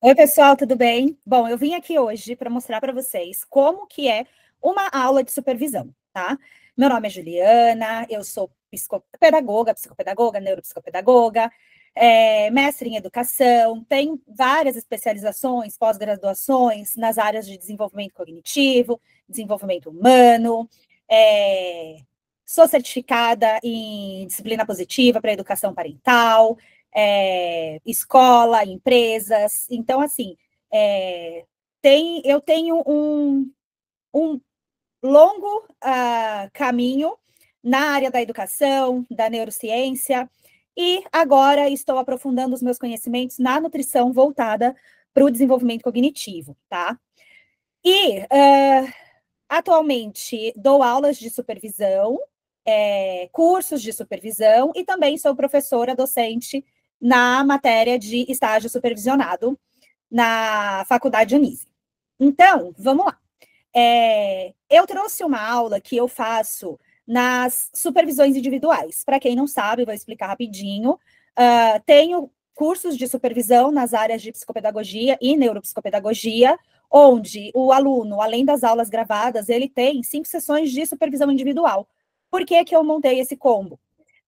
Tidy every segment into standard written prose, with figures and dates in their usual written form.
Oi, pessoal, tudo bem? Bom, eu vim aqui hoje para mostrar para vocês como que é uma aula de supervisão, tá? Meu nome é Juliana, eu sou psicopedagoga, neuropsicopedagoga, mestre em educação, tenho várias especializações, pós-graduações nas áreas de desenvolvimento cognitivo, desenvolvimento humano, sou certificada em disciplina positiva para educação parental, escola, empresas. Então, assim, eu tenho um longo caminho na área da educação, da neurociência, e agora estou aprofundando os meus conhecimentos na nutrição voltada para o desenvolvimento cognitivo, tá? E, atualmente, dou aulas de supervisão, cursos de supervisão, e também sou professora docente na matéria de estágio supervisionado na Faculdade Unise. Então, vamos lá. Eu trouxe uma aula que eu faço nas supervisões individuais. Para quem não sabe, vou explicar rapidinho. Tenho cursos de supervisão nas áreas de psicopedagogia e neuropsicopedagogia, onde o aluno, além das aulas gravadas, ele tem 5 sessões de supervisão individual. Por que que eu montei esse combo?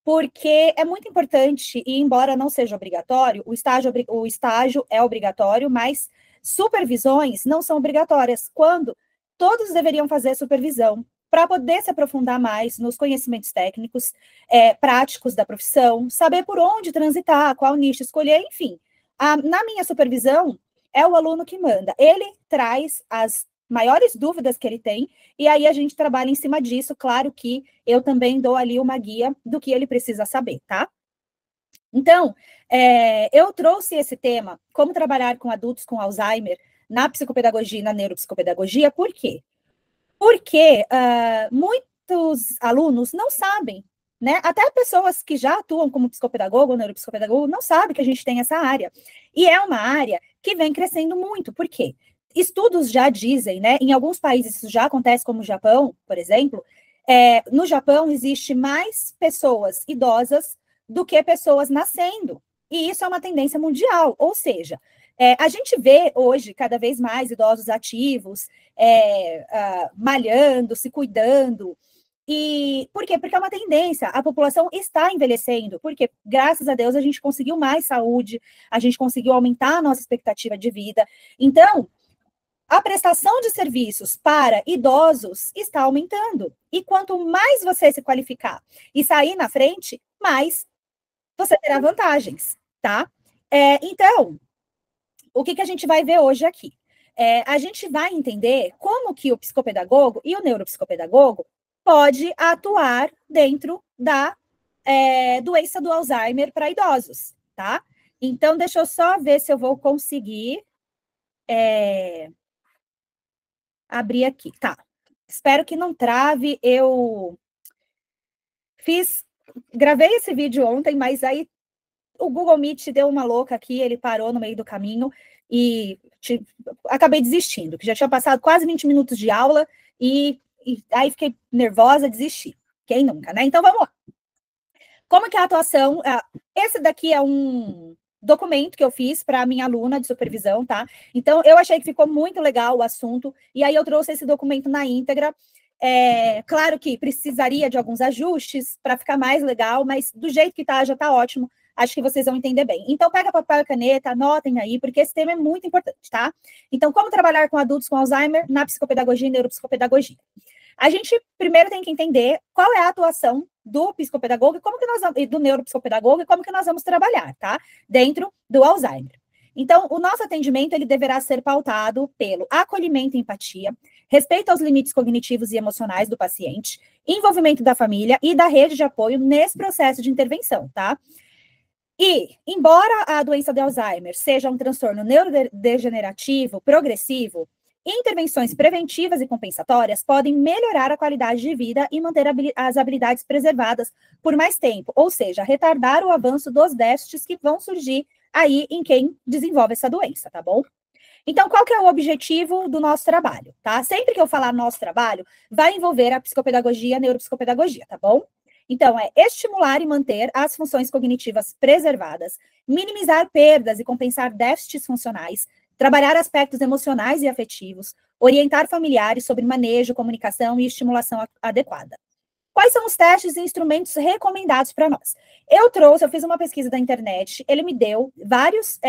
Porque é muito importante, e embora não seja obrigatório, o estágio é obrigatório, mas supervisões não são obrigatórias, quando todos deveriam fazer supervisão, para poder se aprofundar mais nos conhecimentos técnicos, práticos da profissão, saber por onde transitar, qual nicho escolher, enfim. Na minha supervisão, é o aluno que manda. Ele traz as maiores dúvidas que ele tem, e aí a gente trabalha em cima disso. Claro que eu também dou ali uma guia do que ele precisa saber, tá? Então, eu trouxe esse tema, como trabalhar com adultos com Alzheimer, na psicopedagogia e na neuropsicopedagogia, por quê? Porque muitos alunos não sabem, né? Até pessoas que já atuam como psicopedagogo ou neuropsicopedagogo não sabem que a gente tem essa área. E é uma área que vem crescendo muito. Por quê? Estudos já dizem, né? Em alguns países isso já acontece, como o Japão, por exemplo. No Japão existe mais pessoas idosas do que pessoas nascendo. E isso é uma tendência mundial. Ou seja, a gente vê hoje cada vez mais idosos ativos, malhando, se cuidando. E por quê? Porque é uma tendência, a população está envelhecendo, porque graças a Deus a gente conseguiu mais saúde, a gente conseguiu aumentar a nossa expectativa de vida. Então, a prestação de serviços para idosos está aumentando. E quanto mais você se qualificar e sair na frente, mais você terá vantagens, tá? Então, o que a gente vai ver hoje aqui? A gente vai entender como que o psicopedagogo e o neuropsicopedagogo pode atuar dentro da doença do Alzheimer para idosos, tá? Então, deixa eu só ver se eu vou conseguir abrir aqui, tá? Espero que não trave. Eu gravei esse vídeo ontem, mas aí o Google Meet deu uma louca aqui, ele parou no meio do caminho e acabei desistindo, que já tinha passado quase 20 minutos de aula e aí fiquei nervosa, desisti. Quem nunca, né? Então, vamos lá. Como que é a atuação? Esse daqui é um documento que eu fiz para a minha aluna de supervisão, tá? Então, eu achei que ficou muito legal o assunto, e aí eu trouxe esse documento na íntegra. Claro que precisaria de alguns ajustes para ficar mais legal, mas do jeito que tá, já tá ótimo. Acho que vocês vão entender bem. Então, pega papel e caneta, anotem aí, porque esse tema é muito importante, tá? Então, como trabalhar com adultos com Alzheimer na psicopedagogia e neuropsicopedagogia? A gente primeiro tem que entender qual é a atuação do psicopedagogo e do neuropsicopedagogo e como que nós vamos trabalhar, tá? Dentro do Alzheimer. Então, o nosso atendimento, ele deverá ser pautado pelo acolhimento e empatia, respeito aos limites cognitivos e emocionais do paciente, envolvimento da família e da rede de apoio nesse processo de intervenção, tá? E, embora a doença de Alzheimer seja um transtorno neurodegenerativo progressivo, intervenções preventivas e compensatórias podem melhorar a qualidade de vida e manter as habilidades preservadas por mais tempo, ou seja, retardar o avanço dos déficits que vão surgir aí em quem desenvolve essa doença, tá bom? Então, qual que é o objetivo do nosso trabalho, tá? Sempre que eu falar nosso trabalho, vai envolver a psicopedagogia e a neuropsicopedagogia, tá bom? Então, é estimular e manter as funções cognitivas preservadas, minimizar perdas e compensar déficits funcionais, trabalhar aspectos emocionais e afetivos, orientar familiares sobre manejo, comunicação e estimulação adequada. Quais são os testes e instrumentos recomendados para nós? Eu fiz uma pesquisa da internet, ele me deu vários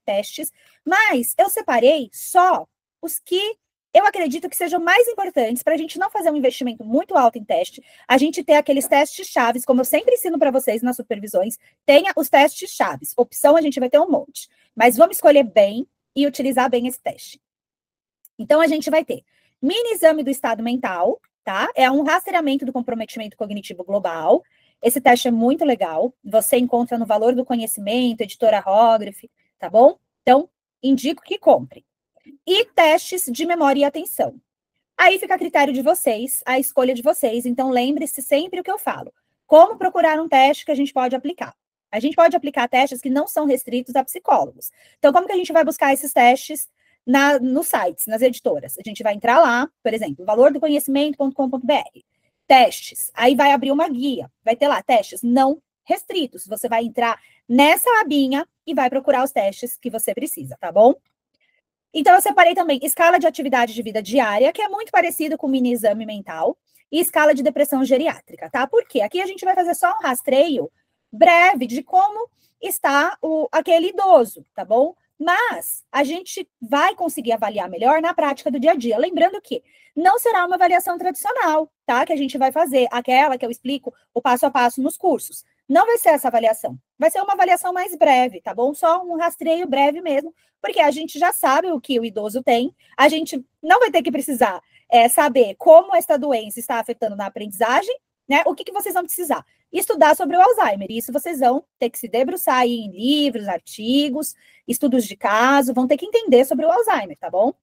testes, mas eu separei só os que eu acredito que sejam mais importantes para a gente não fazer um investimento muito alto em teste, a gente ter aqueles testes chaves, como eu sempre ensino para vocês nas supervisões, tenha os testes chaves. Opção a gente vai ter um monte, mas vamos escolher bem e utilizar bem esse teste. Então, a gente vai ter mini exame do estado mental, tá? É um rastreamento do comprometimento cognitivo global. Esse teste é muito legal. Você encontra no Valor do Conhecimento, editora Hógraph, tá bom? Então, indico que compre. E testes de memória e atenção. Aí fica a critério de vocês, a escolha de vocês. Então, lembre-se sempre o que eu falo. Como procurar um teste que a gente pode aplicar? A gente pode aplicar testes que não são restritos a psicólogos. Então, como que a gente vai buscar esses testes nos sites, nas editoras? A gente vai entrar lá, por exemplo, valordoconhecimento.com.br. Testes. Aí vai abrir uma guia. Vai ter lá testes não restritos. Você vai entrar nessa abinha e vai procurar os testes que você precisa, tá bom? Então, eu separei também escala de atividade de vida diária, que é muito parecido com o mini exame mental, e escala de depressão geriátrica, tá? Por quê? Aqui a gente vai fazer só um rastreio breve de como está aquele idoso, tá bom? Mas a gente vai conseguir avaliar melhor na prática do dia a dia. Lembrando que não será uma avaliação tradicional, tá? Que a gente vai fazer, aquela que eu explico o passo a passo nos cursos. Não vai ser essa avaliação. Vai ser uma avaliação mais breve, tá bom? Só um rastreio breve mesmo, porque a gente já sabe o que o idoso tem. A gente não vai ter que precisar saber como essa doença está afetando na aprendizagem, né? O que vocês vão precisar? Estudar sobre o Alzheimer. Isso vocês vão ter que se debruçar aí em livros, artigos, estudos de caso, vão ter que entender sobre o Alzheimer, tá bom?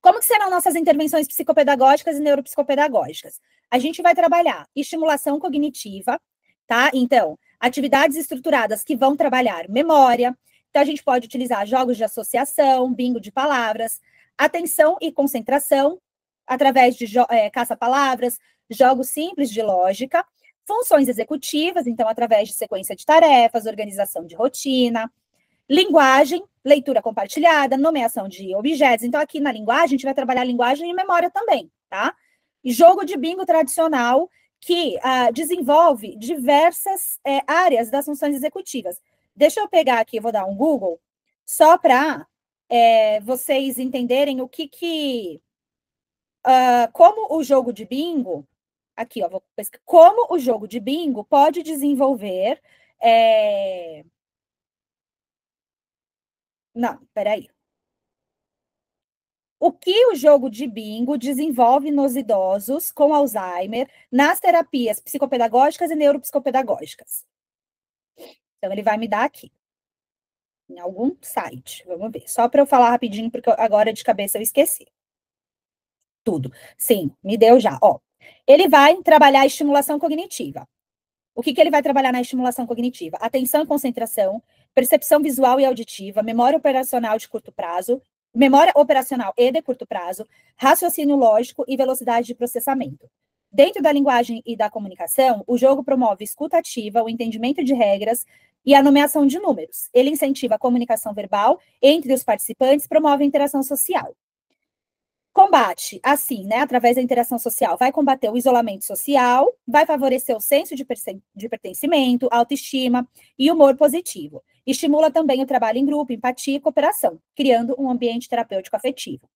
Como que serão nossas intervenções psicopedagógicas e neuropsicopedagógicas? A gente vai trabalhar estimulação cognitiva, tá? Então, atividades estruturadas que vão trabalhar memória. Então, a gente pode utilizar jogos de associação, bingo de palavras, atenção e concentração, através de caça-palavras, jogos simples de lógica, funções executivas, então, através de sequência de tarefas, organização de rotina, linguagem, leitura compartilhada, nomeação de objetos. Então, aqui na linguagem, a gente vai trabalhar linguagem e memória também, tá? E jogo de bingo tradicional, que desenvolve diversas áreas das funções executivas. Deixa eu pegar aqui, vou dar um Google, só para vocês entenderem o como o jogo de bingo, aqui, ó, vou pesquisar, como o jogo de bingo pode desenvolver... Não, peraí. O que o jogo de bingo desenvolve nos idosos com Alzheimer nas terapias psicopedagógicas e neuropsicopedagógicas? Então, ele vai me dar aqui, em algum site. Vamos ver. Só para eu falar rapidinho, porque agora de cabeça eu esqueci. Tudo. Sim, me deu já. Ó, ele vai trabalhar a estimulação cognitiva. O que ele vai trabalhar na estimulação cognitiva? Atenção e concentração, percepção visual e auditiva, memória operacional de curto prazo, memória operacional e de curto prazo, raciocínio lógico e velocidade de processamento. Dentro da linguagem e da comunicação, o jogo promove escuta ativa, o entendimento de regras e a nomeação de números. Ele incentiva a comunicação verbal entre os participantes, promove a interação social. Combate, assim, né, através da interação social, vai combater o isolamento social, vai favorecer o senso de pertencimento, autoestima e humor positivo. Estimula também o trabalho em grupo, empatia e cooperação, criando um ambiente terapêutico afetivo.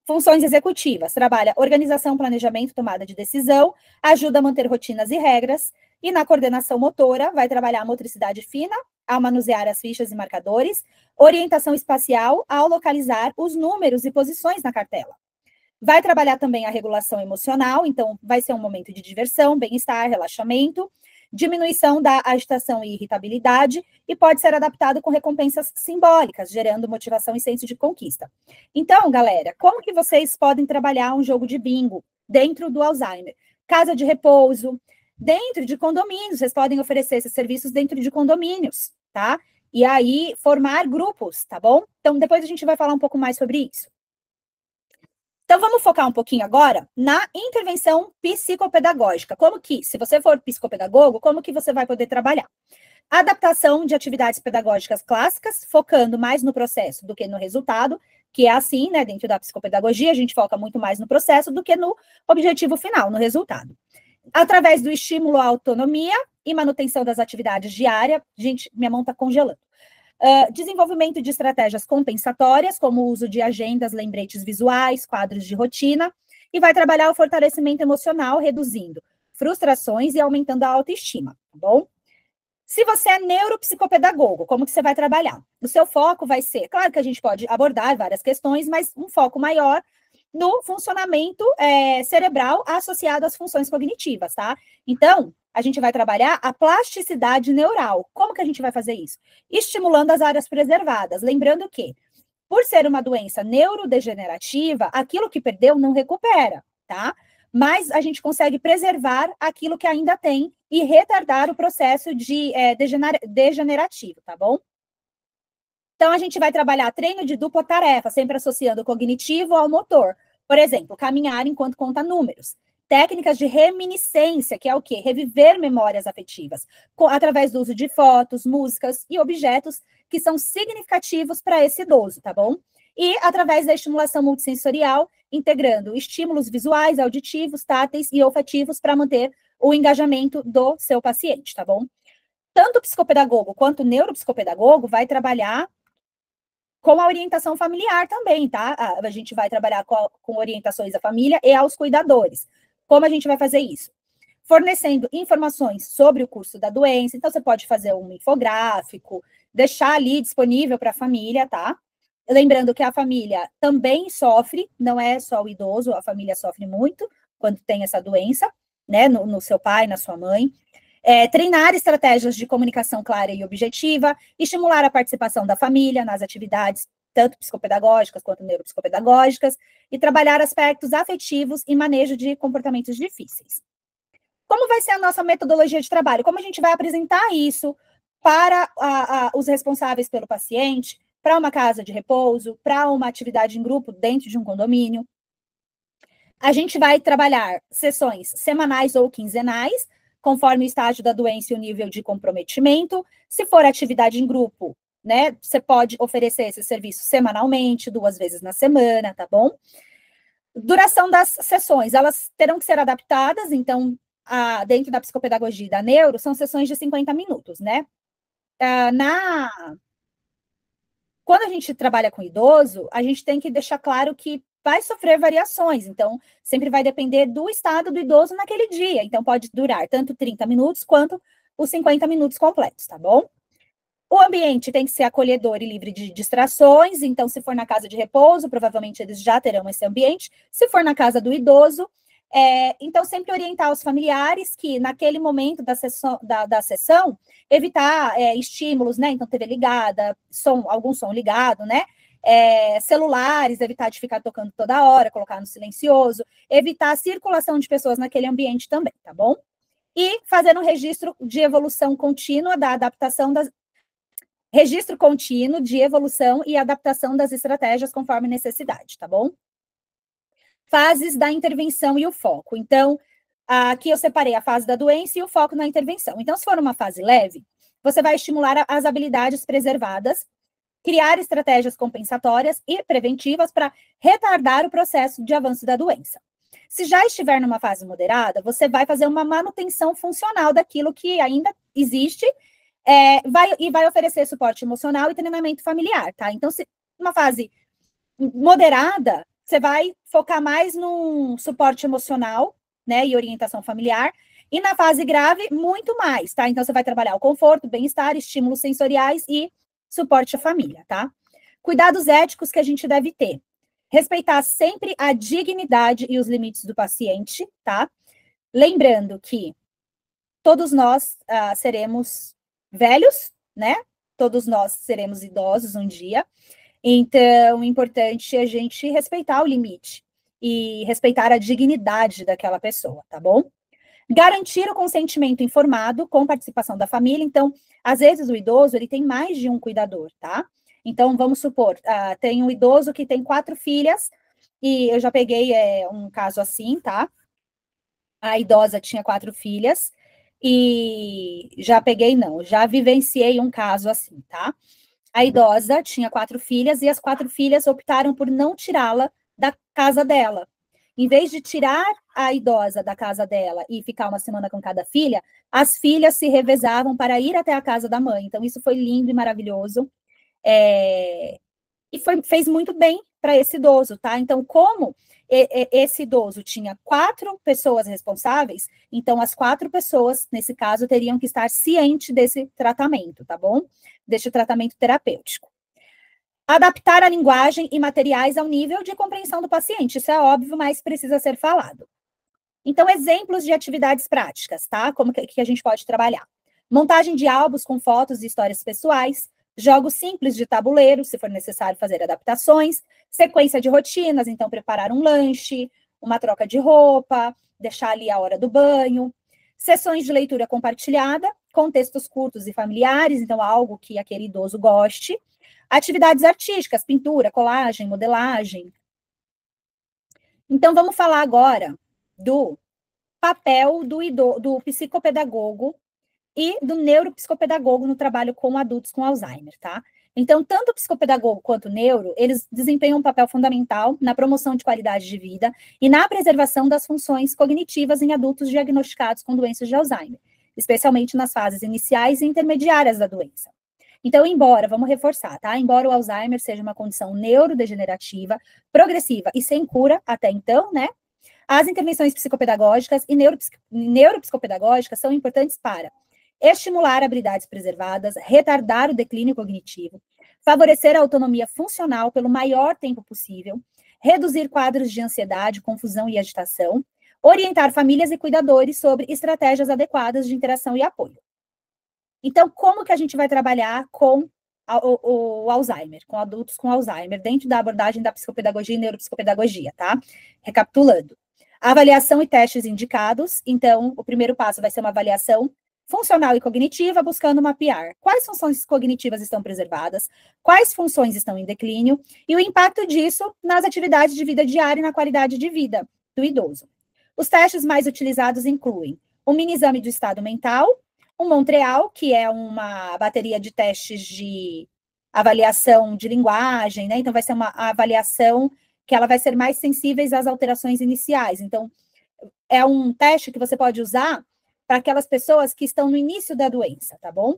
Funções executivas, trabalha organização, planejamento, tomada de decisão, ajuda a manter rotinas e regras, e na coordenação motora, vai trabalhar a motricidade fina, ao manusear as fichas e marcadores, orientação espacial, ao localizar os números e posições na cartela. Vai trabalhar também a regulação emocional, então vai ser um momento de diversão, bem-estar, relaxamento, diminuição da agitação e irritabilidade, e pode ser adaptado com recompensas simbólicas, gerando motivação e senso de conquista. Então, galera, como que vocês podem trabalhar um jogo de bingo dentro do Alzheimer? Casa de repouso, dentro de condomínios, vocês podem oferecer esses serviços dentro de condomínios, tá? E aí, formar grupos, tá bom? Então, depois a gente vai falar um pouco mais sobre isso. Então, vamos focar um pouquinho agora na intervenção psicopedagógica. Como que, se você for psicopedagogo, como que você vai poder trabalhar? Adaptação de atividades pedagógicas clássicas, focando mais no processo do que no resultado, que é assim, né, dentro da psicopedagogia, a gente foca muito mais no processo do que no objetivo final, no resultado. Através do estímulo à autonomia e manutenção das atividades diárias, gente, minha mão está congelando. Desenvolvimento de estratégias compensatórias, como o uso de agendas, lembretes visuais, quadros de rotina, e vai trabalhar o fortalecimento emocional, reduzindo frustrações e aumentando a autoestima, tá bom? Se você é neuropsicopedagogo, como que você vai trabalhar? O seu foco vai ser, claro que a gente pode abordar várias questões, mas um foco maior no funcionamento cerebral associado às funções cognitivas, tá? Então, a gente vai trabalhar a plasticidade neural. Como que a gente vai fazer isso? Estimulando as áreas preservadas. Lembrando que, por ser uma doença neurodegenerativa, aquilo que perdeu não recupera, tá? Mas a gente consegue preservar aquilo que ainda tem e retardar o processo de degenerativo, tá bom? Então, a gente vai trabalhar treino de dupla tarefa, sempre associando o cognitivo ao motor. Por exemplo, caminhar enquanto conta números. Técnicas de reminiscência, que é o quê? Reviver memórias afetivas, através do uso de fotos, músicas e objetos que são significativos para esse idoso, tá bom? E através da estimulação multissensorial, integrando estímulos visuais, auditivos, táteis e olfativos para manter o engajamento do seu paciente, tá bom? Tanto o psicopedagogo quanto o neuropsicopedagogo vai trabalhar com a orientação familiar também, tá? A gente vai trabalhar com orientações à família e aos cuidadores. Como a gente vai fazer isso? Fornecendo informações sobre o curso da doença. Então, você pode fazer um infográfico, deixar ali disponível para a família, tá? Lembrando que a família também sofre, não é só o idoso, a família sofre muito quando tem essa doença, né? No seu pai, na sua mãe. Treinar estratégias de comunicação clara e objetiva, estimular a participação da família nas atividades, tanto psicopedagógicas quanto neuropsicopedagógicas, e trabalhar aspectos afetivos e manejo de comportamentos difíceis. Como vai ser a nossa metodologia de trabalho? Como a gente vai apresentar isso para os responsáveis pelo paciente, para uma casa de repouso, para uma atividade em grupo dentro de um condomínio? A gente vai trabalhar sessões semanais ou quinzenais, conforme o estágio da doença e o nível de comprometimento. Se for atividade em grupo, né, você pode oferecer esse serviço semanalmente, 2 vezes na semana, tá bom? Duração das sessões, elas terão que ser adaptadas, então, dentro da psicopedagogia e da neuro, são sessões de 50 minutos, né? Quando a gente trabalha com idoso, a gente tem que deixar claro que vai sofrer variações, então sempre vai depender do estado do idoso naquele dia, então pode durar tanto 30 minutos quanto os 50 minutos completos, tá bom? O ambiente tem que ser acolhedor e livre de distrações, então se for na casa de repouso, provavelmente eles já terão esse ambiente, se for na casa do idoso, então sempre orientar os familiares que naquele momento da sessão evitar estímulos, né, então TV ligada, algum som ligado, né, celulares, evitar de ficar tocando toda hora, colocar no silencioso, evitar a circulação de pessoas naquele ambiente também, tá bom? E fazer um registro de evolução contínua da adaptação registro contínuo de evolução e adaptação das estratégias conforme necessidade, tá bom? Fases da intervenção e o foco. Então, aqui eu separei a fase da doença e o foco na intervenção. Então, se for uma fase leve, você vai estimular as habilidades preservadas, criar estratégias compensatórias e preventivas para retardar o processo de avanço da doença. Se já estiver numa fase moderada, você vai fazer uma manutenção funcional daquilo que ainda existe vai oferecer suporte emocional e treinamento familiar, tá? Então, se uma fase moderada, você vai focar mais no suporte emocional, né, e orientação familiar, e na fase grave, muito mais, tá? Então, você vai trabalhar o conforto, bem-estar, estímulos sensoriais e suporte à família, tá? Cuidados éticos que a gente deve ter. Respeitar sempre a dignidade e os limites do paciente, tá? Lembrando que todos nós seremos velhos, né? Todos nós seremos idosos um dia. Então, é importante a gente respeitar o limite e respeitar a dignidade daquela pessoa, tá bom? Garantir o consentimento informado com participação da família. Então, às vezes o idoso, ele tem mais de um cuidador, tá? Então, vamos supor, tem um idoso que tem 4 filhas, e eu já peguei um caso assim, tá? A idosa tinha 4 filhas, e já peguei, não, já vivenciei um caso assim, tá? A idosa tinha 4 filhas e as 4 filhas optaram por não tirá-la da casa dela. Em vez de tirar a idosa da casa dela e ficar uma semana com cada filha, as filhas se revezavam para ir até a casa da mãe. Então, isso foi lindo e maravilhoso. E fez muito bem para esse idoso, tá? Então, como esse idoso tinha 4 pessoas responsáveis, então as 4 pessoas, nesse caso, teriam que estar cientes desse tratamento, tá bom? Deste tratamento terapêutico. Adaptar a linguagem e materiais ao nível de compreensão do paciente, isso é óbvio, mas precisa ser falado. Então, exemplos de atividades práticas, tá? Como que a gente pode trabalhar? Montagem de álbuns com fotos e histórias pessoais, jogos simples de tabuleiro, se for necessário fazer adaptações, sequência de rotinas, então preparar um lanche, uma troca de roupa, deixar ali a hora do banho, sessões de leitura compartilhada, com textos curtos e familiares, então algo que aquele idoso goste, atividades artísticas, pintura, colagem, modelagem. Então, vamos falar agora do papel do psicopedagogo e do neuropsicopedagogo no trabalho com adultos com Alzheimer, tá? Então, tanto o psicopedagogo quanto o neuro, eles desempenham um papel fundamental na promoção de qualidade de vida e na preservação das funções cognitivas em adultos diagnosticados com doenças de Alzheimer, especialmente nas fases iniciais e intermediárias da doença. Então, vamos reforçar, tá? Embora o Alzheimer seja uma condição neurodegenerativa, progressiva e sem cura até então, né? As intervenções psicopedagógicas e neuropsicopedagógicas são importantes para estimular habilidades preservadas, retardar o declínio cognitivo, favorecer a autonomia funcional pelo maior tempo possível, reduzir quadros de ansiedade, confusão e agitação, orientar famílias e cuidadores sobre estratégias adequadas de interação e apoio. Então, como que a gente vai trabalhar com o Alzheimer, com adultos com Alzheimer, dentro da abordagem da psicopedagogia e neuropsicopedagogia, tá? Recapitulando. Avaliação e testes indicados. Então, o primeiro passo vai ser uma avaliação funcional e cognitiva, buscando mapear quais funções cognitivas estão preservadas, quais funções estão em declínio, e o impacto disso nas atividades de vida diária e na qualidade de vida do idoso. Os testes mais utilizados incluem um mini-exame do estado mental, o Montreal, que é uma bateria de testes de avaliação de linguagem, né? Então, vai ser uma avaliação que ela vai ser mais sensíveis às alterações iniciais. Então, é um teste que você pode usar para aquelas pessoas que estão no início da doença, tá bom?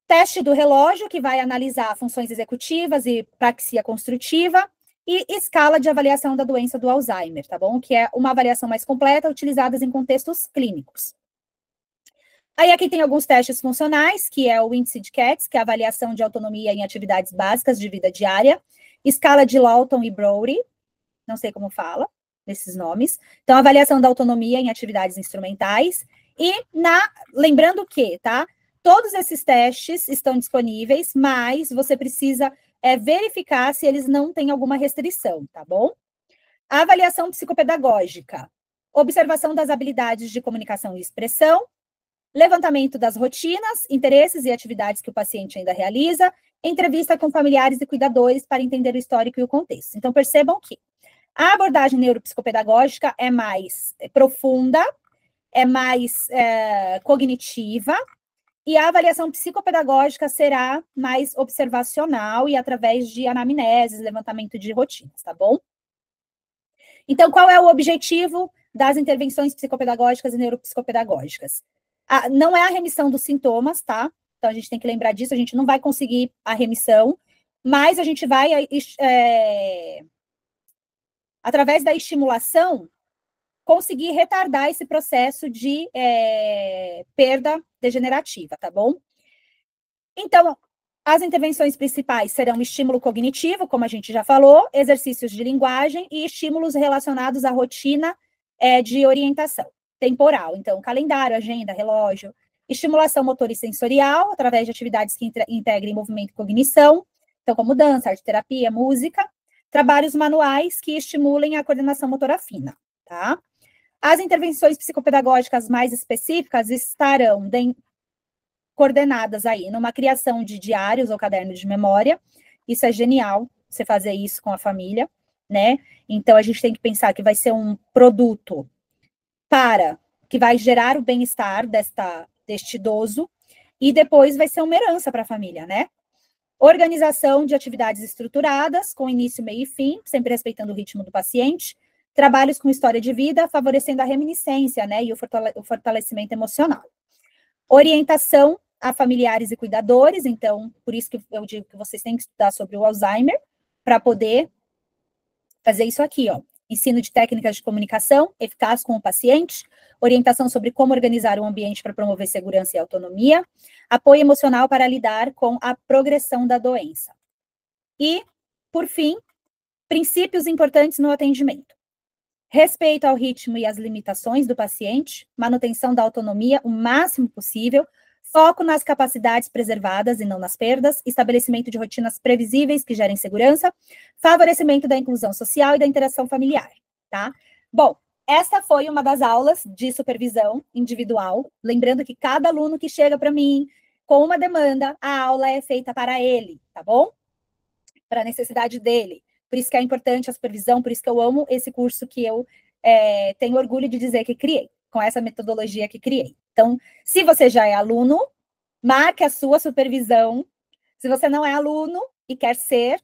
Teste do relógio, que vai analisar funções executivas e praxia construtiva, e escala de avaliação da doença do Alzheimer, tá bom? Que é uma avaliação mais completa, utilizadas em contextos clínicos. Aí aqui tem alguns testes funcionais, que é o índice de CATS, que é a avaliação de autonomia em atividades básicas de vida diária, escala de Lawton e Brody, não sei como fala esses nomes. Então, avaliação da autonomia em atividades instrumentais. E lembrando que, tá? Todos esses testes estão disponíveis, mas você precisa verificar se eles não têm alguma restrição, tá bom? A avaliação psicopedagógica, observação das habilidades de comunicação e expressão, levantamento das rotinas, interesses e atividades que o paciente ainda realiza, entrevista com familiares e cuidadores para entender o histórico e o contexto. Então, percebam que a abordagem neuropsicopedagógica é mais profunda, é mais cognitiva, e a avaliação psicopedagógica será mais observacional e através de anamneses, levantamento de rotinas, tá bom? Então, qual é o objetivo das intervenções psicopedagógicas e neuropsicopedagógicas? Não é a remissão dos sintomas, tá? Então, a gente tem que lembrar disso, a gente não vai conseguir a remissão, mas a gente vai, através da estimulação, conseguir retardar esse processo de perda degenerativa, tá bom? Então, as intervenções principais serão estímulo cognitivo, como a gente já falou, exercícios de linguagem e estímulos relacionados à rotina de orientação temporal. Então, calendário, agenda, relógio, estimulação motor e sensorial, através de atividades que integrem movimento e cognição, então, como dança, arte terapia, música, trabalhos manuais que estimulem a coordenação motora fina, tá? As intervenções psicopedagógicas mais específicas estarão coordenadas aí numa criação de diários ou cadernos de memória. Isso é genial, você fazer isso com a família, né? Então, a gente tem que pensar que vai ser um produto que vai gerar o bem-estar deste idoso, e depois vai ser uma herança para a família, né? Organização de atividades estruturadas, com início, meio e fim, sempre respeitando o ritmo do paciente. Trabalhos com história de vida, favorecendo a reminiscência, né, e o fortalecimento emocional. Orientação a familiares e cuidadores, então, por isso que eu digo que vocês têm que estudar sobre o Alzheimer, para poder fazer isso aqui, ó. Ensino de técnicas de comunicação eficaz com o paciente, orientação sobre como organizar o ambiente para promover segurança e autonomia, apoio emocional para lidar com a progressão da doença. E, por fim, princípios importantes no atendimento. Respeito ao ritmo e às limitações do paciente, manutenção da autonomia o máximo possível, foco nas capacidades preservadas e não nas perdas, estabelecimento de rotinas previsíveis que gerem segurança, favorecimento da inclusão social e da interação familiar, tá? Bom, essa foi uma das aulas de supervisão individual, lembrando que cada aluno que chega para mim com uma demanda, a aula é feita para ele, tá bom? Para a necessidade dele. Por isso que é importante a supervisão, por isso que eu amo esse curso que eu tenho orgulho de dizer que criei, com essa metodologia que criei. Então, se você já é aluno, marque a sua supervisão. Se você não é aluno e quer ser,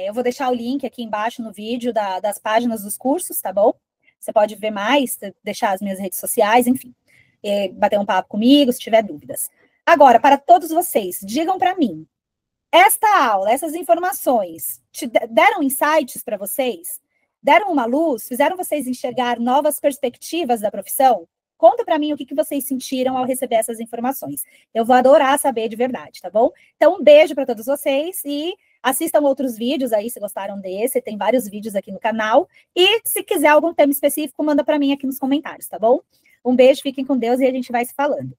eu vou deixar o link aqui embaixo no vídeo das páginas dos cursos, tá bom? Você pode ver mais, deixar as minhas redes sociais, enfim, bater um papo comigo se tiver dúvidas. Agora, para todos vocês, digam para mim, esta aula, essas informações, te deram insights para vocês? Deram uma luz? Fizeram vocês enxergar novas perspectivas da profissão? Conta para mim o que vocês sentiram ao receber essas informações. Eu vou adorar saber de verdade, tá bom? Então, um beijo para todos vocês e assistam outros vídeos aí, se gostaram desse. Tem vários vídeos aqui no canal. E se quiser algum tema específico, manda para mim aqui nos comentários, tá bom? Um beijo, fiquem com Deus e a gente vai se falando.